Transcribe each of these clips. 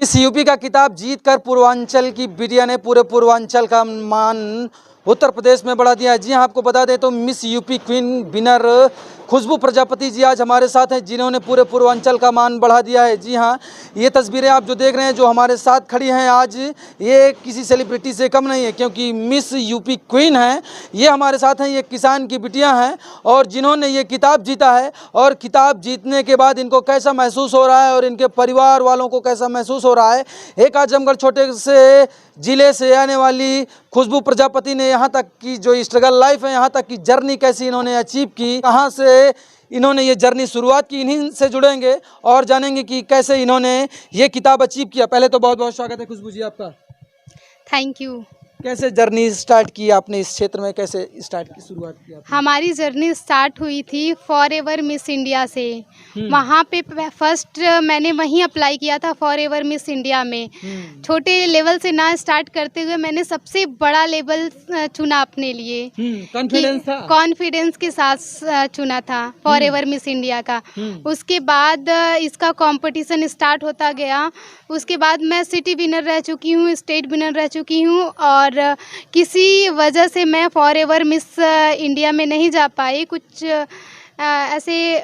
इस यूपी का खिताब जीतकर पूर्वांचल की बिटिया ने पूरे पूर्वांचल का मान उत्तर प्रदेश में बढ़ा दिया है। जी हाँ, आपको बता दें तो मिस यूपी क्वीन विनर खुशबू प्रजापति जी आज हमारे साथ हैं, जिन्होंने पूरे पूर्वांचल का मान बढ़ा दिया है। जी हाँ, ये तस्वीरें आप जो देख रहे हैं जो हमारे साथ खड़ी हैं आज, ये किसी सेलिब्रिटी से कम नहीं है, क्योंकि मिस यूपी क्वीन हैं। ये हमारे साथ हैं, ये किसान की बिटियां हैं और जिन्होंने ये खिताब जीता है। और खिताब जीतने के बाद इनको कैसा महसूस हो रहा है और इनके परिवार वालों को कैसा महसूस हो रहा है। एक आजमगढ़ छोटे से जिले से आने वाली खुशबू प्रजापति ने यहाँ तक की जो स्ट्रगल लाइफ है, यहाँ तक की जर्नी कैसी इन्होंने अचीव की, कहाँ से इन्होंने ये जर्नी शुरुआत की, इन्हीं से जुड़ेंगे और जानेंगे कि कैसे इन्होंने ये किताब अचीव किया। पहले तो बहुत बहुत स्वागत है खुशबू जी आपका। Thank you. कैसे जर्नी स्टार्ट की आपने इस क्षेत्र में, कैसे स्टार्ट की, शुरुआत की आपने? हमारी जर्नी स्टार्ट हुई थी फॉर एवर मिस इंडिया से। वहाँ पे फर्स्ट मैंने वहीं अप्लाई किया था फॉर एवर मिस इंडिया में। छोटे लेवल से ना स्टार्ट करते हुए मैंने सबसे बड़ा लेवल चुना अपने लिए। कॉन्फिडेंस था, कॉन्फिडेंस के साथ चुना था फॉर एवर मिस इंडिया का। उसके बाद इसका कंपटीशन स्टार्ट होता गया। उसके बाद मैं सिटी विनर रह चुकी हूँ, स्टेट विनर रह चुकी हूँ और किसी वजह से मैं फॉर एवर मिस इंडिया में नहीं जा पाई। कुछ ऐसे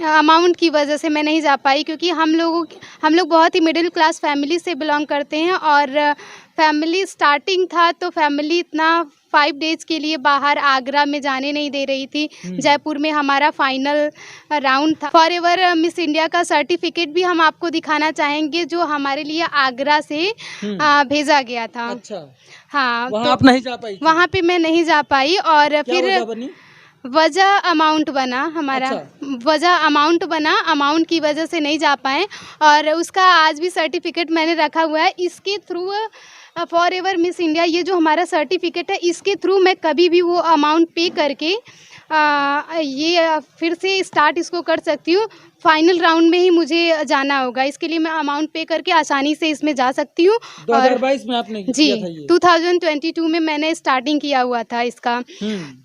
अमाउंट की वजह से मैं नहीं जा पाई, क्योंकि हम लोग बहुत ही मिडिल क्लास फैमिली से बिलोंग करते हैं और फैमिली स्टार्टिंग था तो फैमिली इतना 5 डेज़ के लिए बाहर आगरा में जाने नहीं दे रही थी। जयपुर में हमारा फाइनल राउंड था। फॉर एवर मिस इंडिया का सर्टिफिकेट भी हम आपको दिखाना चाहेंगे, जो हमारे लिए आगरा से भेजा गया था। अच्छा, हाँ, वहाँ तो आप नहीं जा पाई? वहाँ पे मैं नहीं जा पाई और फिर बनी? वजह अमाउंट बना हमारा। अच्छा। वजह अमाउंट बना, अमाउंट की वजह से नहीं जा पाए और उसका आज भी सर्टिफिकेट मैंने रखा हुआ है। इसके through for ever miss India, ये जो हमारा सर्टिफिकेट है, इसके थ्रू मैं कभी भी वो अमाउंट पे करके ये फिर से स्टार्ट इसको कर सकती हूँ। फाइनल राउंड में ही मुझे जाना होगा, इसके लिए मैं अमाउंट पे करके आसानी से इसमें जा सकती हूँ। 2022 में आपने जी, किया था ये? 2022 में मैंने स्टार्टिंग किया हुआ था इसका।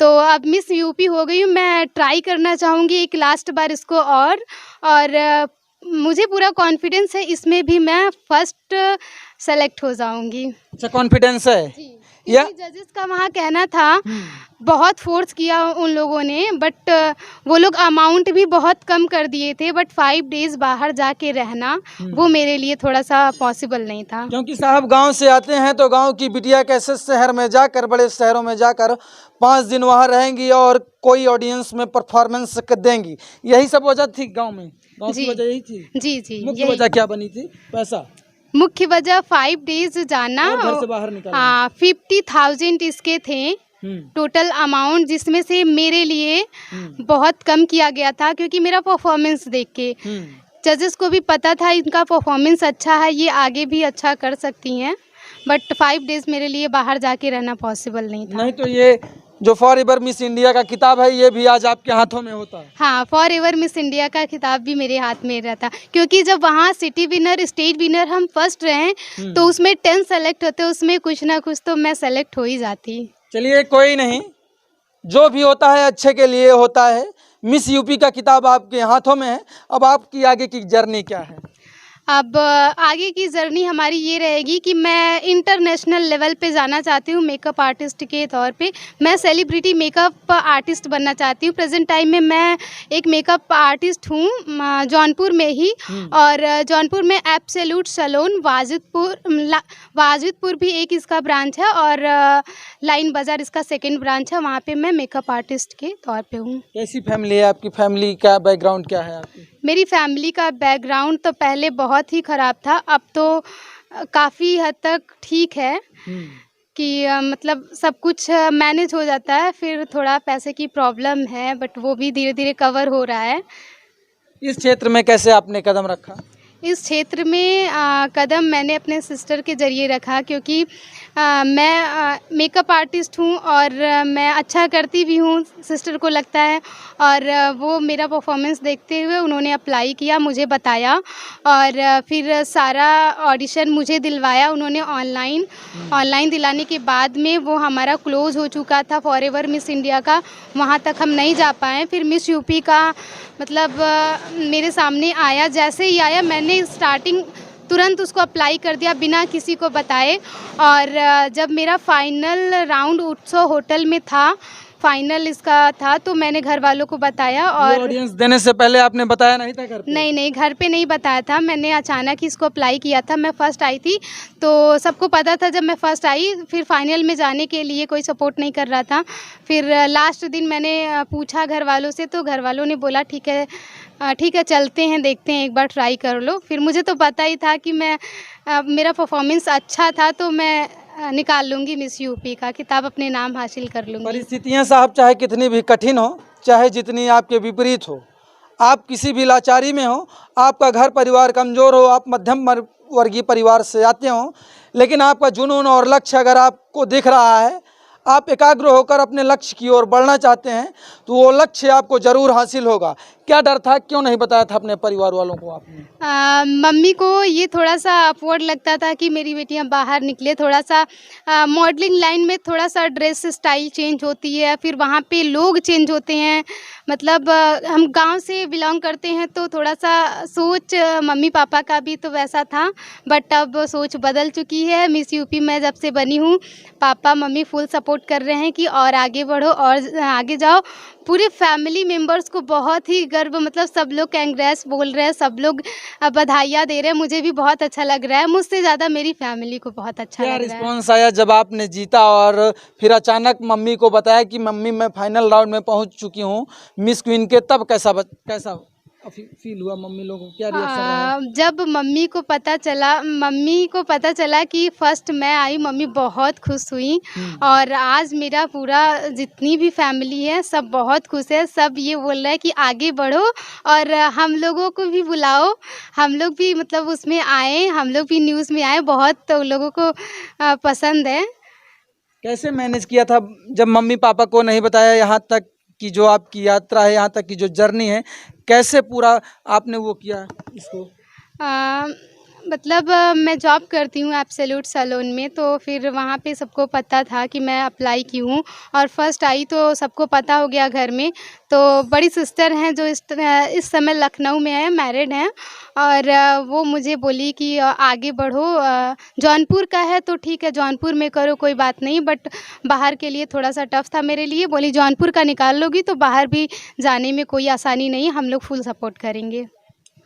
तो अब मिस यूपी हो गई हूँ। मैं ट्राई करना चाहूँगी एक लास्ट बार इसको और मुझे पूरा कॉन्फिडेंस है इसमें भी मैं फर्स्ट सेलेक्ट हो जाऊँगी। अच्छा, कॉन्फिडेंस है या जजेस का वहाँ कहना था, बहुत फोर्स किया उन लोगों ने, बट वो लोग अमाउंट भी बहुत कम कर दिए थे, बट 5 डेज़ बाहर जाके रहना वो मेरे लिए थोड़ा सा पॉसिबल नहीं था। क्योंकि साहब गांव से आते हैं तो गांव की बिटिया कैसे शहर में जाकर, बड़े शहरों में जाकर 5 दिन वहां रहेंगी और कोई ऑडियंस में परफॉर्मेंस देंगी। यही सब वजह थी गांव में? गांव की वजह यही थी? जी जी। मुख्य वजह क्या बनी थी? पैसा? मुख्य वजह 5 डेज़ जाना और घर से बाहर निकलना। हाँ, 50,000 इसके थे टोटल अमाउंट, जिसमें से मेरे लिए बहुत कम किया गया था, क्योंकि मेरा परफॉर्मेंस देख के जजेस को भी पता था इनका परफॉर्मेंस अच्छा है, ये आगे भी अच्छा कर सकती हैं, बट 5 डेज़ मेरे लिए बाहर जाके रहना पॉसिबल नहीं था। नहीं तो ये जो फॉर एवर मिस इंडिया का खिताब है ये भी आज आपके हाथों में होता है? हाँ, फॉर एवर मिस इंडिया का खिताब भी मेरे हाथ में रहता, क्योंकि जब वहाँ सिटी विनर, स्टेट विनर हम फर्स्ट रहे तो उसमें 10 सेलेक्ट होते, उसमें कुछ ना कुछ तो मैं सेलेक्ट हो ही जाती। चलिए, कोई नहीं, जो भी होता है अच्छे के लिए होता है। मिस यूपी का खिताब आपके हाथों में है, अब आपकी आगे की जर्नी क्या है? अब आगे की जर्नी हमारी ये रहेगी कि मैं इंटरनेशनल लेवल पे जाना चाहती हूँ मेकअप आर्टिस्ट के तौर पे। मैं सेलिब्रिटी मेकअप आर्टिस्ट बनना चाहती हूँ। प्रेजेंट टाइम में मैं एक मेकअप आर्टिस्ट हूँ जौनपुर में ही, और जौनपुर में एब्सोल्यूट सैलून, वाजिदपुर भी एक इसका ब्रांच है और लाइन बाज़ार इसका सेकेंड ब्रांच है, वहाँ पे मैं मेकअप आर्टिस्ट के तौर पे हूँ। कैसी फैमिली है आपकी? फैमिली का बैकग्राउंड क्या है आपकी? मेरी फैमिली का बैकग्राउंड तो पहले बहुत ही ख़राब था, अब तो काफ़ी हद तक ठीक है कि मतलब सब कुछ मैनेज हो जाता है। फिर थोड़ा पैसे की प्रॉब्लम है, बट वो भी धीरे धीरे कवर हो रहा है। इस क्षेत्र में कैसे आपने कदम रखा? इस क्षेत्र में कदम मैंने अपने सिस्टर के ज़रिए रखा, क्योंकि मैं मेकअप आर्टिस्ट हूँ और मैं अच्छा करती भी हूँ, सिस्टर को लगता है, और वो मेरा परफॉर्मेंस देखते हुए उन्होंने अप्लाई किया, मुझे बताया और फिर सारा ऑडिशन मुझे दिलवाया उन्होंने ऑनलाइन दिलाने के बाद में वो हमारा क्लोज़ हो चुका था फॉर एवर मिस इंडिया का, वहाँ तक हम नहीं जा पाए। फिर मिस यूपी का मतलब मेरे सामने आया, जैसे ही आया मैंने स्टार्टिंग तुरंत उसको अप्लाई कर दिया बिना किसी को बताए। और जब मेरा फाइनल राउंड उत्सव होटल में था, फाइनल इसका था, तो मैंने घर वालों को बताया। और ऑडियंस देने से पहले आपने बताया नहीं था घर पे? नहीं, घर पे नहीं बताया था, मैंने अचानक ही इसको अप्लाई किया था। मैं फ़र्स्ट आई थी तो सबको पता था जब मैं फ़र्स्ट आई, फिर फाइनल में जाने के लिए कोई सपोर्ट नहीं कर रहा था। फिर लास्ट दिन मैंने पूछा घर वालों से, तो घर वालों ने बोला ठीक है चलते हैं, देखते हैं, एक बार ट्राई कर लो। फिर मुझे तो पता ही था कि मेरा परफॉर्मेंस अच्छा था, तो मैं निकाल लूँगी मिस यूपी का खिताब, अपने नाम हासिल कर लूँगी। परिस्थितियां साहब चाहे कितनी भी कठिन हो, चाहे जितनी आपके विपरीत हो, आप किसी भी लाचारी में हो, आपका घर परिवार कमज़ोर हो, आप मध्यम वर्गीय परिवार से आते हो, लेकिन आपका जुनून और लक्ष्य अगर आपको दिख रहा है, आप एकाग्र होकर अपने लक्ष्य की ओर बढ़ना चाहते हैं, तो वो लक्ष्य आपको ज़रूर हासिल होगा। क्या डर था, क्यों नहीं बताया था अपने परिवार वालों को आपने? मम्मी को ये थोड़ा सा अपवर्ड लगता था कि मेरी बेटियां बाहर निकले, थोड़ा सा मॉडलिंग लाइन में थोड़ा सा ड्रेस स्टाइल चेंज होती है, फिर वहाँ पे लोग चेंज होते हैं। मतलब हम गांव से बिलोंग करते हैं, तो थोड़ा सा सोच मम्मी पापा का भी तो वैसा था, बट अब सोच बदल चुकी है। मिस यूपी मैं जब से बनी हूँ, पापा मम्मी फुल सपोर्ट कर रहे हैं कि और आगे बढ़ो और आगे जाओ। पूरे फैमिली मेंबर्स को बहुत ही गर्व, मतलब सब लोग कांग्रेस बोल रहे हैं, सब लोग बधाइयाँ दे रहे हैं। मुझे भी बहुत अच्छा लग रहा है, मुझसे ज़्यादा मेरी फैमिली को बहुत अच्छा क्या लग रहा है। रिस्पॉन्स आया जब आपने जीता और फिर अचानक मम्मी को बताया कि मम्मी मैं फाइनल राउंड में पहुंच चुकी हूं मिस क्वीन के, तब कैसा फील हुआ? मम्मी लोगों को क्या रिएक्शन रहा? जब मम्मी को पता चला कि फर्स्ट मैं आई, मम्मी बहुत खुश हुई। और आज मेरा पूरा जितनी भी फैमिली है सब बहुत खुश है। सब ये बोल रहा है कि आगे बढ़ो और हम लोगों को भी बुलाओ, हम लोग भी मतलब उसमें आए, हम लोग भी न्यूज़ में आए। बहुत तो लोगों को पसंद है। कैसे मैनेज किया था जब मम्मी पापा को नहीं बताया? यहाँ तक की जो आपकी यात्रा है, यहाँ तक की जो जर्नी है, कैसे पूरा आपने वो किया इसको? मतलब मैं जॉब करती हूँ एब्सोल्यूट सैलून में, तो फिर वहाँ पे सबको पता था कि मैं अप्लाई की हूँ और फर्स्ट आई, तो सबको पता हो गया घर में। तो बड़ी सिस्टर हैं जो इस समय लखनऊ में है, मैरिड हैं, और वो मुझे बोली कि आगे बढ़ो, जौनपुर का है तो ठीक है, जौनपुर में करो, कोई बात नहीं, बट बाहर के लिए थोड़ा सा टफ था मेरे लिए। बोली जौनपुर का निकाल लोगी तो बाहर भी जाने में कोई आसानी नहीं, हम लोग फुल सपोर्ट करेंगे।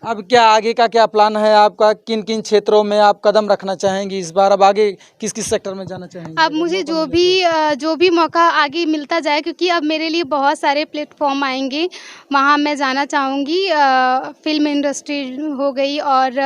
अब क्या आगे का क्या प्लान है आपका? किन किन क्षेत्रों में आप कदम रखना चाहेंगी इस बार? अब आगे किस किस सेक्टर में जाना चाहेंगी? अब मुझे जो भी मौका आगे मिलता जाए, क्योंकि अब मेरे लिए बहुत सारे प्लेटफॉर्म आएंगे, वहाँ मैं जाना चाहूँगी। फिल्म इंडस्ट्री हो गई और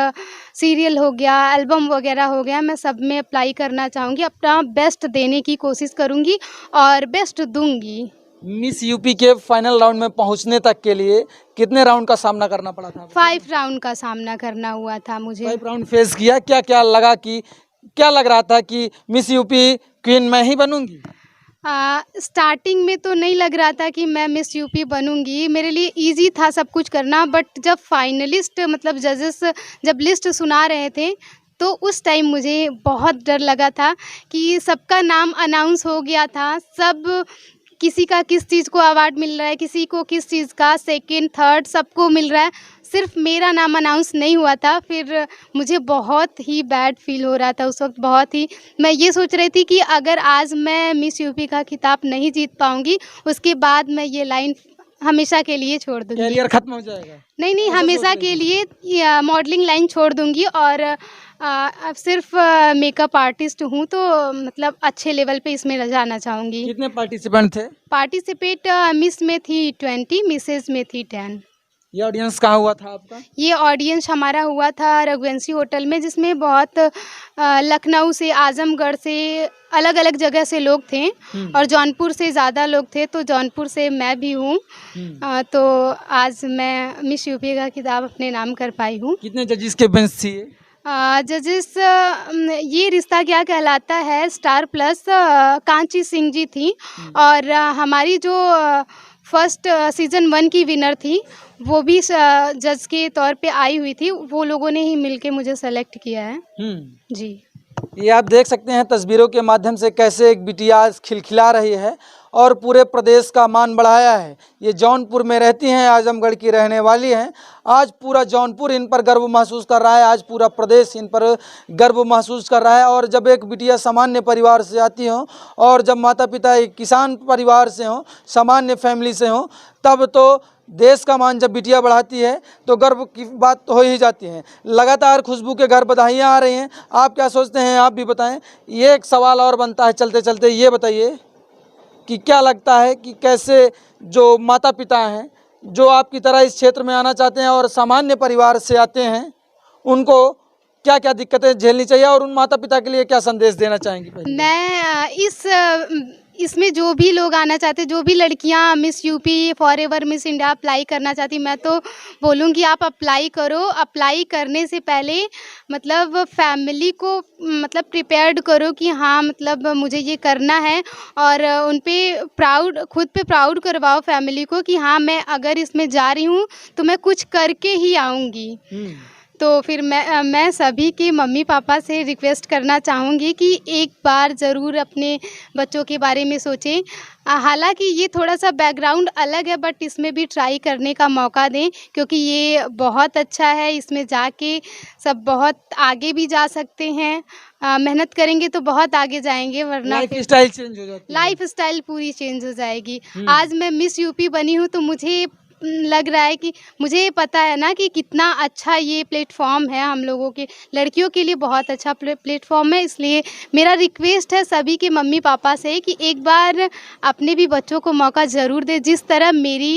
सीरियल हो गया, एल्बम वगैरह हो गया, मैं सब में अप्लाई करना चाहूँगी। अपना बेस्ट देने की कोशिश करूँगी और बेस्ट दूँगी। मिस यूपी के फाइनल राउंड में पहुंचने तक के लिए कितने राउंड का सामना करना पड़ा था? 5 राउंड का सामना करना हुआ था मुझे। 5 राउंड फेस किया। क्या लग रहा था कि मिस यूपी क्वीन मैं ही बनूंगी? स्टार्टिंग में तो नहीं लग रहा था कि मैं मिस यूपी बनूंगी, मेरे लिए इजी था सब कुछ करना। बट जब फाइनलिस्ट मतलब जजेस जब लिस्ट सुना रहे थे, तो उस टाइम मुझे बहुत डर लगा था कि सबका नाम अनाउंस हो गया था, सब किसी का किस चीज़ को अवार्ड मिल रहा है, किसी को किस चीज़ का, सेकंड थर्ड सबको मिल रहा है, सिर्फ मेरा नाम अनाउंस नहीं हुआ था। फिर मुझे बहुत ही बैड फील हो रहा था उस वक्त, बहुत ही। मैं ये सोच रही थी कि अगर आज मैं मिस यूपी का खिताब नहीं जीत पाऊँगी, उसके बाद मैं ये लाइन हमेशा के लिए छोड़ दूँगी। कैरियर खत्म हो जाएगा? नहीं, हमेशा के लिए मॉडलिंग लाइन छोड़ दूँगी और अब सिर्फ मेकअप आर्टिस्ट हूँ, तो मतलब अच्छे लेवल पे इसमें जाना चाहूँगी। कितने पार्टिसिपेंट थे? पार्टिसिपेट मिस में थी 20, मिसेज में थी 10। ये ऑडियंस कहाँ हुआ था आपका? ये ऑडियंस हमारा हुआ था रघुवंशी होटल में, जिसमें बहुत लखनऊ से, आजमगढ़ से, अलग अलग जगह से लोग थे और जौनपुर से ज़्यादा लोग थे, तो जौनपुर से मैं भी हूँ। तो आज मैं मिस यूपी का खिताब अपने नाम कर पाई हूँ। कितने जजेस के बेंच थी? जजेस ये रिश्ता क्या कहलाता है स्टार प्लस कांची सिंह जी थी, और हमारी जो फर्स्ट सीज़न 1 की विनर थी, वो भी जज के तौर पे आई हुई थी। वो लोगों ने ही मिलके मुझे सेलेक्ट किया है। जी। ये आप देख सकते हैं तस्वीरों के माध्यम से कैसे एक बिटिया आज खिलखिला रही है और पूरे प्रदेश का मान बढ़ाया है। ये जौनपुर में रहती हैं, आजमगढ़ की रहने वाली हैं। आज पूरा जौनपुर इन पर गर्व महसूस कर रहा है, आज पूरा प्रदेश इन पर गर्व महसूस कर रहा है। और जब एक बिटिया सामान्य परिवार से आती हो और जब माता पिता एक किसान परिवार से हों, सामान्य फैमिली से हों, तब तो देश का मान जब बिटिया बढ़ाती है तो गर्व की बात तो हो ही जाती है। लगातार खुशबू के घर बधाइयाँ आ रही हैं। आप क्या सोचते हैं, आप भी बताएं। ये एक सवाल और बनता है चलते चलते, ये बताइए कि क्या लगता है कि कैसे जो माता पिता हैं जो आपकी तरह इस क्षेत्र में आना चाहते हैं और सामान्य परिवार से आते हैं, उनको क्या क्या दिक्कतें झेलनी चाहिए और उन माता पिता के लिए क्या संदेश देना चाहेंगी? मैं इसमें जो भी लोग आना चाहते, जो भी लड़कियां miss UP forever miss India apply करना चाहती, मैं तो बोलूँगी आप अप्लाई करो। अप्लाई करने से पहले मतलब फैमिली को मतलब प्रिपेयर्ड करो कि हाँ मतलब मुझे ये करना है, और उन पे खुद पे प्राउड करवाओ फैमिली को कि हाँ मैं अगर इसमें जा रही हूँ तो मैं कुछ करके ही आऊँगी। तो फिर मैं सभी के मम्मी पापा से रिक्वेस्ट करना चाहूँगी कि एक बार ज़रूर अपने बच्चों के बारे में सोचें। हालांकि ये थोड़ा सा बैकग्राउंड अलग है, बट इसमें भी ट्राई करने का मौका दें, क्योंकि ये बहुत अच्छा है। इसमें जाके सब बहुत आगे भी जा सकते हैं। मेहनत करेंगे तो बहुत आगे जाएंगे, वरना लाइफ स्टाइल चेंज हो जाती है। लाइफ स्टाइल पूरी चेंज हो जाएगी। आज मैं मिस यूपी बनी हूँ तो मुझे लग रहा है कि मुझे पता है ना कि कितना अच्छा ये प्लेटफॉर्म है हम लोगों के, लड़कियों के लिए बहुत अच्छा प्लेटफॉर्म है। इसलिए मेरा रिक्वेस्ट है सभी के मम्मी पापा से कि एक बार अपने भी बच्चों को मौका ज़रूर दे। जिस तरह मेरे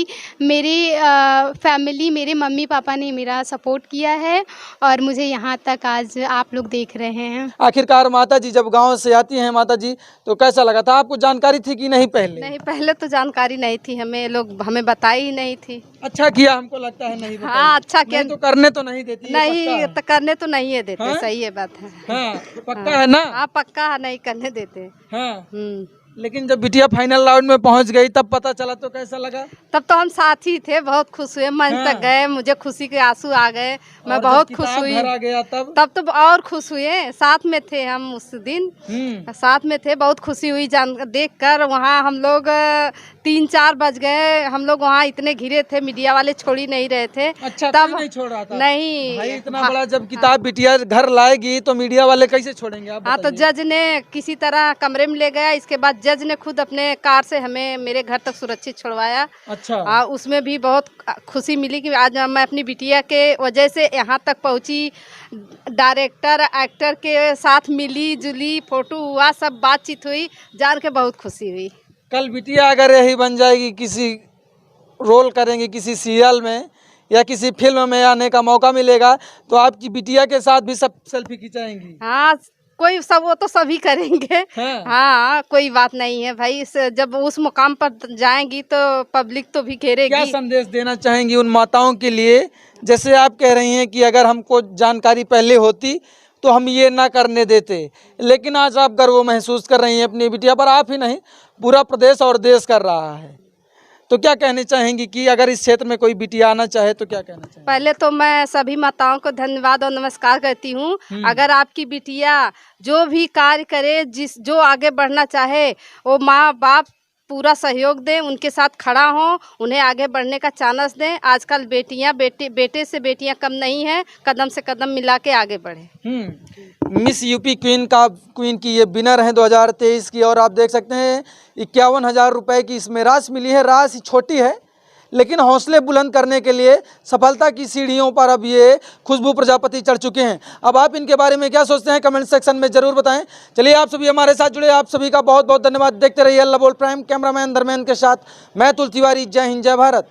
फैमिली, मेरे मम्मी पापा ने मेरा सपोर्ट किया है और मुझे यहाँ तक आज आप लोग देख रहे हैं। आखिरकार माता जी जब गांव से आती हैं माता जी, तो कैसा लगा था? आपको जानकारी थी कि नहीं पहले? नहीं, पहले तो जानकारी नहीं थी, हमें बताई ही नहीं थी। अच्छा किया, हमको लगता है नहीं बताई। हाँ, अच्छा किया। नहीं तो करने तो नहीं देती। नहीं तो करने तो नहीं है देते। हाँ? सही है बात है। हाँ, पक्का है ना? हाँ पक्का है, नहीं करने देते। हाँ। लेकिन जब बिटिया फाइनल राउंड में पहुंच गई तब पता चला, तो कैसा लगा? तब तो हम साथ ही थे, बहुत खुश हुए, मन तक गए, मुझे खुशी के आंसू आ गए, मैं बहुत खुश हुई। घर आ गया तब तो और खुश हुए। साथ में थे हम उस दिन, साथ में थे, बहुत खुशी हुई देख कर। वहाँ हम लोग 3-4 बज गए, हम लोग वहाँ इतने घिरे थे, मीडिया वाले छोड़ ही नहीं रहे थे। अच्छा, तब नहीं छोड़ रहा था? नहीं भाई, इतना बड़ा जब किताब बिटिया घर लाएगी तो मीडिया वाले कैसे छोड़ेंगे आप? हाँ, तो जज ने किसी तरह कमरे में ले गया। इसके बाद जज ने खुद अपने कार से हमें मेरे घर तक सुरक्षित छुड़वाया। अच्छा। हाँ, उसमें भी बहुत खुशी मिली कि आज मैं अपनी बिटिया के वजह से यहाँ तक पहुँची। डायरेक्टर एक्टर के साथ मिली जुली, फोटो हुआ, सब बातचीत हुई, जान के बहुत खुशी हुई। कल बिटिया अगर यही बन जाएगी, किसी रोल करेंगे किसी सीरियल में या किसी फिल्म में आने का मौका मिलेगा, तो आपकी बिटिया के साथ भी सब सेल्फी खिंचाएंगी? हाँ, कोई सब, वो तो सभी करेंगे। हाँ, कोई बात नहीं है भाई। जब उस मुकाम पर जाएंगी तो पब्लिक तो भी घेरेगी। क्या संदेश देना चाहेंगी उन माताओं के लिए, जैसे आप कह रही हैं कि अगर हमको जानकारी पहले होती तो हम ये ना करने देते, लेकिन आज आप गर्व महसूस कर रही हैं अपनी बिटिया पर? आप ही नहीं, पूरा प्रदेश और देश कर रहा है। तो क्या कहना चाहेंगी कि अगर इस क्षेत्र में कोई बिटिया आना चाहे तो क्या कहना चाहेंगी? पहले तो मैं सभी माताओं को धन्यवाद और नमस्कार करती हूँ। अगर आपकी बिटिया जो भी कार्य करे, जो आगे बढ़ना चाहे, वो माँ बाप पूरा सहयोग दें, उनके साथ खड़ा हों, उन्हें आगे बढ़ने का चांस दें। आजकल बेटे से बेटियां कम नहीं हैं, कदम से कदम मिला के आगे बढ़े। मिस यूपी क्वीन की ये विनर हैं 2023 की, और आप देख सकते हैं 51,000 रुपये की इसमें राशि मिली है। राशि छोटी है, लेकिन हौसले बुलंद करने के लिए सफलता की सीढ़ियों पर अब ये खुशबू प्रजापति चढ़ चुके हैं। अब आप इनके बारे में क्या सोचते हैं, कमेंट सेक्शन में जरूर बताएं। चलिए, आप सभी हमारे साथ जुड़े, आप सभी का बहुत बहुत धन्यवाद। देखते रहिए अल्लाह बोल प्राइम। कैमरामैन धर्मेंद्र के साथ मैं तुल तिवारी। जय हिंद, जय भारत।